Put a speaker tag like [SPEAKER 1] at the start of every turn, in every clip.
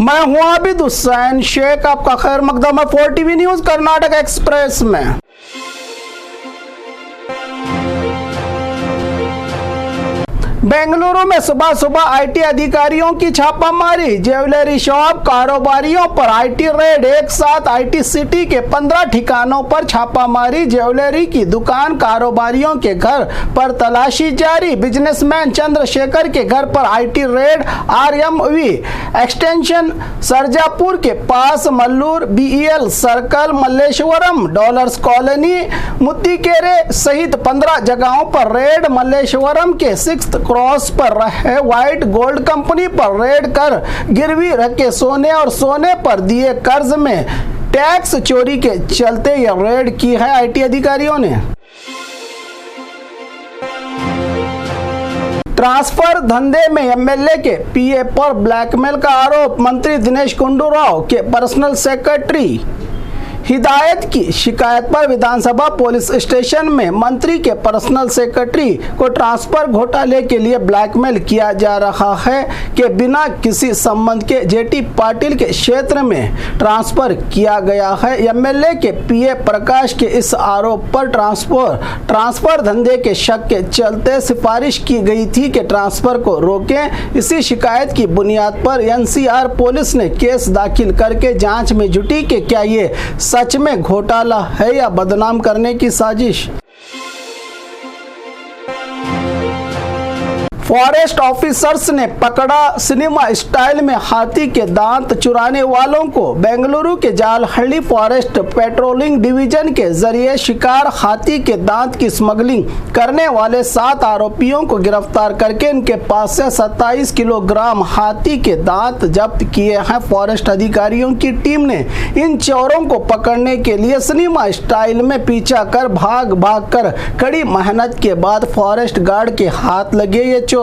[SPEAKER 1] मैं हूं आबिद हुसैन शेख, आपका खैर मकदम है 4 टीवी न्यूज कर्नाटक एक्सप्रेस में। बेंगलुरु में सुबह सुबह आईटी अधिकारियों की छापामारी, ज्वेलरी शॉप कारोबारियों पर आईटी रेड। एक साथ आईटी सिटी के 15 ठिकानों पर छापामारी, ज्वेलरी की दुकान कारोबारियों के घर पर तलाशी जारी। बिजनेसमैन चंद्रशेखर के घर पर IT raid. RMV extension Sarjapur के पास Mallur, BEL circle, Malleshwaram, dollars colony, Muttikere सहित 15 जगहों पर रेड। मल्लेश्वरम के 6th क्रॉस पर रहे व्हाइट गोल्ड कंपनी पर रेड कर गिरवी रखे सोने और सोने पर दिए कर्ज में टैक्स चोरी के चलते यह रेड की है आईटी अधिकारियों ने। ट्रांसफर धंधे में एमएलए के पीए पर ब्लैकमेल का आरोप, मंत्री दिनेश गुंडूराव के पर्सनल सेक्रेटरी हिदायत की शिकायत पर विधानसभा पुलिस स्टेशन में मंत्री के पर्सनल सेक्रेटरी को ट्रांसफर घोटाले के लिए ब्लैकमेल किया जा रहा है कि बिना किसी संबंध के जेटी पाटिल के क्षेत्र में ट्रांसफर किया गया है। एमएलए के पीए प्रकाश के इस आरोप पर ट्रांसफर धंधे के शक के चलते सिफारिश की गई थी कि ट्रांसफर को रोकें। इसी शिकायत की बुनियाद पर एनसीआर पुलिस ने केस दाखिल करके जांच में जुटी कि क्या ये सच में घोटाला है या बदनाम करने की साजिश। फॉरेस्ट ऑफिसर्स ने पकड़ा सिनेमा स्टाइल में हाथी के दांत चुराने वालों को। बेंगलुरु के जालहल्ली फॉरेस्ट पेट्रोलिंग डिवीजन के जरिए शिकार हाथी के दांत की स्मगलिंग करने वाले 7 आरोपियों को गिरफ्तार करके इनके पास से 27 किलोग्राम हाथी के दांत जब्त किए हैं। फॉरेस्ट अधिकारियों की टीम ने इन चोरों को पकड़ने के लिए सिनेमा स्टाइल में पीछा कर भाग कर कड़ी मेहनत के बाद फॉरेस्ट गार्ड के हाथ लगे ये चोर।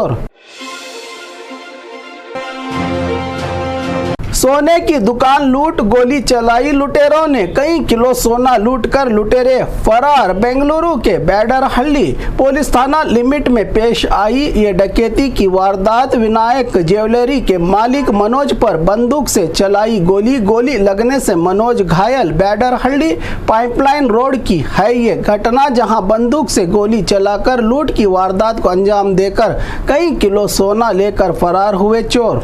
[SPEAKER 1] सोने की दुकान लूट, गोली चलाई लुटेरों ने, कई किलो सोना लूटकर लुटेरे फरार। बेंगलुरु के बैडरहल्ली पुलिस थाना लिमिट में पेश आई ये डकैती की वारदात। विनायक ज्वेलरी के मालिक मनोज पर बंदूक से चलाई गोली लगने से मनोज घायल। बैडरहल्ली पाइपलाइन रोड की है ये घटना, जहां बंदूक से गोली चलाकर लूट की वारदात को अंजाम देकर कई किलो सोना लेकर फरार हुए चोर।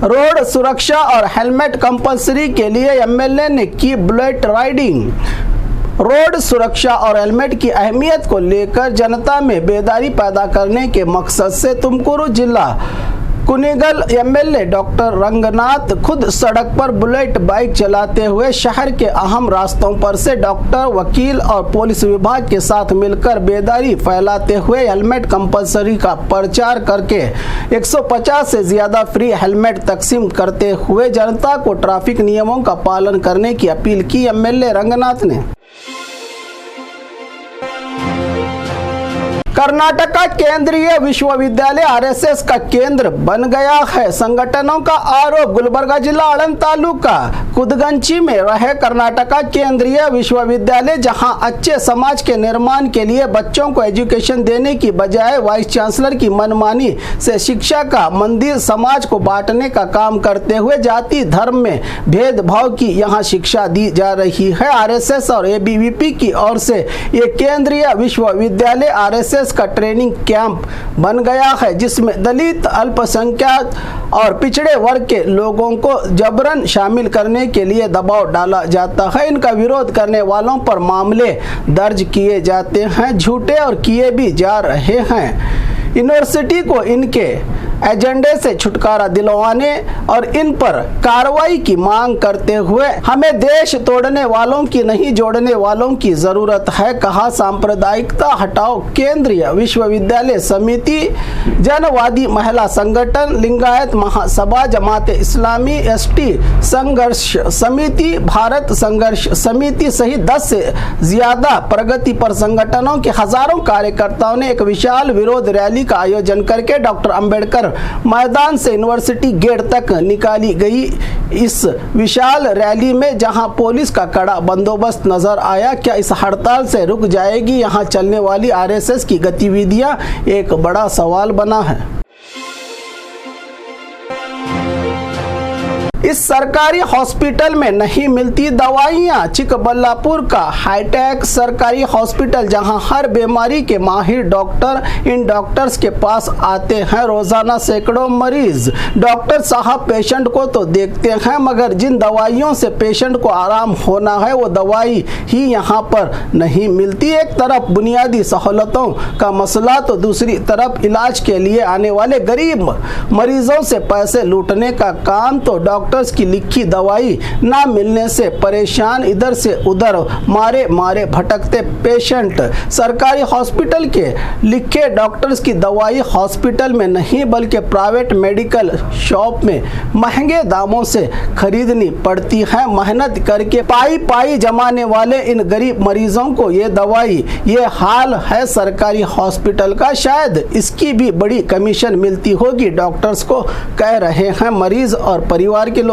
[SPEAKER 1] रोड सुरक्षा और हेलमेट कंपल्सरी के लिए एमएलए ने की बुलेट राइडिंग। रोड सुरक्षा और हेलमेट की अहमियत को लेकर जनता में बेदारी पैदा करने के मकसद से तुमकुरू जिला कुनिगल एमएलए डॉक्टर रंगनाथ खुद सड़क पर बुलेट बाइक चलाते हुए शहर के अहम रास्तों पर से डॉक्टर, वकील और पुलिस विभाग के साथ मिलकर बेदारी फैलाते हुए हेलमेट कंपल्सरी का प्रचार करके 150 से ज्यादा फ्री हेलमेट तकसीम करते हुए जनता को ट्रैफिक नियमों का पालन करने की अपील की एमएलए रंगनाथ ने। कर्नाटक का केंद्रीय विश्वविद्यालय आरएसएस का केंद्र बन गया है, संगठनों का आरोप। गुलबर्गा जिला आळंद तालुका कुदगंची में रहे कर्नाटक का केंद्रीय विश्वविद्यालय, जहां अच्छे समाज के निर्माण के लिए बच्चों को एजुकेशन देने की बजाय वाइस चांसलर की मनमानी से शिक्षा का मंदिर समाज को बांटने का काम करते हुए जाति धर्म में भेदभाव की यहां शिक्षा दी जा रही है। आरएसएस और एबीवीपी की ओर से ये केंद्रीय विश्वविद्यालय आरएसएस का ट्रेनिंग कैंप बन गया है, जिसमें दलित, अल्पसंख्यक और पिछड़े वर्ग के लोगों को जबरन शामिल करने के लिए दबाव डाला जाता है। इनका विरोध करने वालों पर मामले दर्ज किए जाते हैं, झूठे और किए भी जा रहे हैं। यूनिवर्सिटी को इनके एजेंडे से छुटकारा दिलवाने और इन पर कार्रवाई की मांग करते हुए हमें देश तोड़ने वालों की नहीं जोड़ने वालों की जरूरत है, कहा। सांप्रदायिकता हटाओ केंद्रीय विश्वविद्यालय समिति, जनवादी महिला संगठन, लिंगायत महासभा, जमाते इस्लामी, एसटी संघर्ष समिति, भारत संघर्ष समिति सहित 10 से ज्यादा प्रगतिपर संगठनों के हजारों कार्यकर्ताओं ने एक विशाल विरोध रैली का आयोजन करके डॉक्टर अंबेडकर मैदान से यूनिवर्सिटी गेट तक निकाली गई। इस विशाल रैली में जहां पुलिस का कड़ा बंदोबस्त नजर आया, क्या इस हड़ताल से रुक जाएगी यहां चलने वाली आरएसएस की गतिविधियां, एक बड़ा सवाल बना है। इस सरकारी हॉस्पिटल में नहीं मिलती दवाइयां। चिकबल्लापुर का हाईटेक सरकारी हॉस्पिटल, जहां हर बीमारी के माहिर डॉक्टर इन डॉक्टर्स के पास आते हैं। रोजाना सैकड़ों मरीज। डॉक्टर साहब पेशेंट को तो देखते हैं, मगर जिन दवाइयों से पेशेंट को आराम होना है वो दवाई ही यहाँ पर नहीं मिलती। एक तरफ बुनियादी सहूलतों का मसला तो दूसरी तरफ इलाज के लिए आने वाले गरीब मरीजों से पैसे लूटने का काम। तो डॉक्टर्स की लिखी दवाई ना मिलने से परेशान, इधर से उधर मारे मारे भटकते पेशेंट। सरकारी हॉस्पिटल के लिखे डॉक्टर्स की दवाई हॉस्पिटल में नहीं बल्कि प्राइवेट मेडिकल शॉप में महंगे दामों से खरीदनी पड़ती है। मेहनत करके पाई पाई जमाने वाले इन गरीब मरीजों को ये दवाई, ये हाल है सरकारी हॉस्पिटल का। शायद इसकी भी बड़ी कमीशन मिलती होगी डॉक्टर्स को, कह रहे हैं मरीज और परिवार के लोग।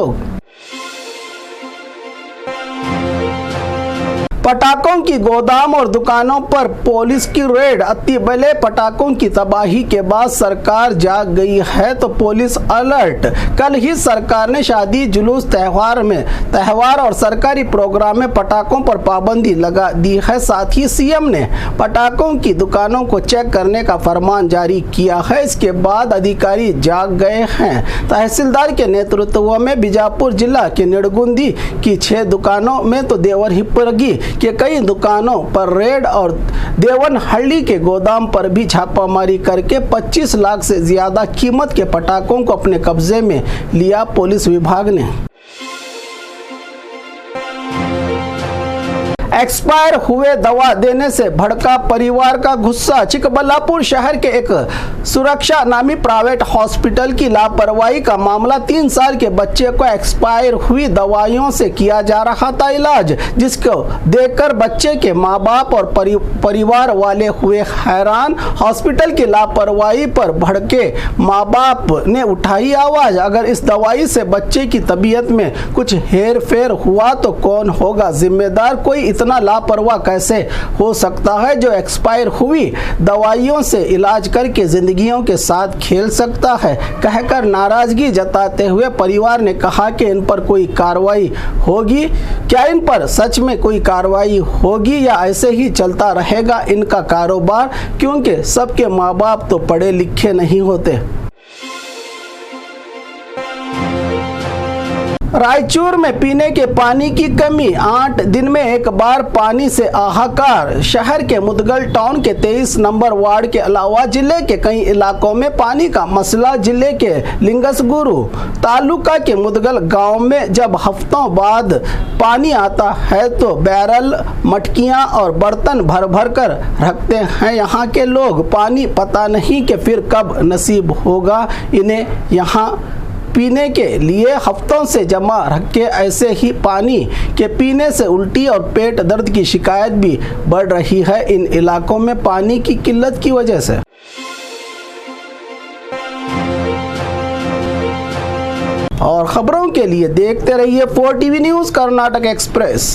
[SPEAKER 1] पटाखों की गोदाम और दुकानों पर पुलिस की रेड। अति बड़े पटाखों की तबाही के बाद सरकार जाग गई है तो पुलिस अलर्ट। कल ही सरकार ने शादी, जुलूस, त्योहार और सरकारी प्रोग्राम में पटाखों पर पाबंदी लगा दी है। साथ ही सीएम ने पटाखों की दुकानों को चेक करने का फरमान जारी किया है। इसके बाद अधिकारी जाग गए हैं। तहसीलदार के नेतृत्व में बीजापुर जिला के निड़गुंदी की 6 दुकानों में तो देवरहिप्परगी के कई दुकानों पर रेड और देवनहल्ली के गोदाम पर भी छापामारी करके 25 लाख से ज्यादा कीमत के पटाखों को अपने कब्जे में लिया पुलिस विभाग ने। एक्सपायर हुए दवा देने से भड़का परिवार का गुस्सा। चिकबल्लापुर शहर के एक सुरक्षा नामी प्राइवेट हॉस्पिटल की लापरवाही का मामला। 3 साल के बच्चे को एक्सपायर हुई दवाइयों से किया जा रहा था इलाज, जिसको देखकर बच्चे के माँ बाप और परिवार वाले हुए हैरान। हॉस्पिटल की लापरवाही पर भड़के माँ बाप ने उठाई आवाज। अगर इस दवाई से बच्चे की तबीयत में कुछ हेर फेर हुआ तो कौन होगा जिम्मेदार? कोई इतना लापरवाह कैसे हो सकता है जो एक्सपायर हुई दवाइयों से इलाज करके जिंदगियों के साथ खेल सकता है? कहकर नाराजगी जताते हुए परिवार ने कहा कि इन पर कोई कार्रवाई होगी। क्या इन पर सच में कोई कार्रवाई होगी या ऐसे ही चलता रहेगा इनका कारोबार? क्योंकि सबके माँ बाप तो पढ़े लिखे नहीं होते। रायचूर में पीने के पानी की कमी। 8 दिन में एक बार पानी से हाहाकार। शहर के मुदगल टाउन के 23 नंबर वार्ड के अलावा जिले के कई इलाकों में पानी का मसला। जिले के लिंगसगुरु तालुका के मुदगल गांव में जब हफ्तों बाद पानी आता है तो बैरल, मटकियां और बर्तन भर भर कर रखते हैं यहाँ के लोग। पानी पता नहीं कि फिर कब नसीब होगा इन्हें। यहाँ पीने के लिए हफ्तों से जमा रखे। ऐसे ही पानी के पीने से उल्टी और पेट दर्द की शिकायत भी बढ़ रही है इन इलाकों में पानी की किल्लत की वजह से। और खबरों के लिए देखते रहिए 4 टीवी न्यूज़ कर्नाटक एक्सप्रेस।